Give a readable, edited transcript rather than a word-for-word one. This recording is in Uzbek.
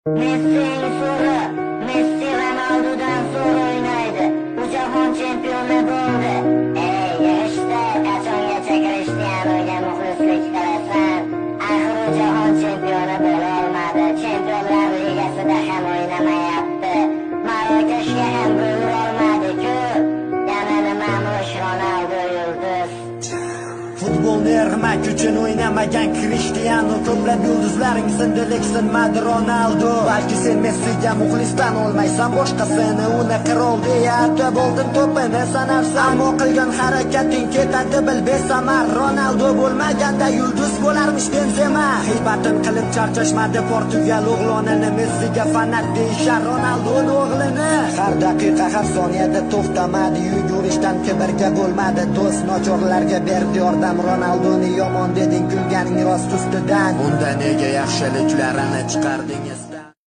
Messi'ning so'ri, Messi Ronaldodan zo'r o'ynaydi. Bu jahon chempioni bo'ldi. Yig'ishda qachongacha Krishtianuga muxlislik qilasan? Axir u jahon chempioni bo'la olmadi. Chempionlar ligasida ham o'ynamayapti. Marokashga ham bo'la olmadi-ku. Yana nimamush Ronaldo yulduz. Futbolni ermak uchun o'ynamagan Krishtianu, ko'plab yulduzlaring sindi lekin sinmadi Ronaldo. Balki sen Messiga muxlisdan olmaysan, boshqasini uni qirol deya atab oldin to'pini sanarsan. Ammo qilgan harakating ketadi bil besamar. Ronaldo bo'lmaganda yulduz bo'larmish Benzema. G'iybatin qilib charchashmadi Portugal o'g'lonini, Messiga fanat deyishar Ronaldoning o'g'lini. Har daqiqa har soniyada to'xtamadi, yugurishdan kibrga bo'lmadi do'st, nochorlarga berdi yordam. Ronaldoni yomon deding, kulganing rost ustidan. Unda nega yaxshiliklarini chiqardingiz?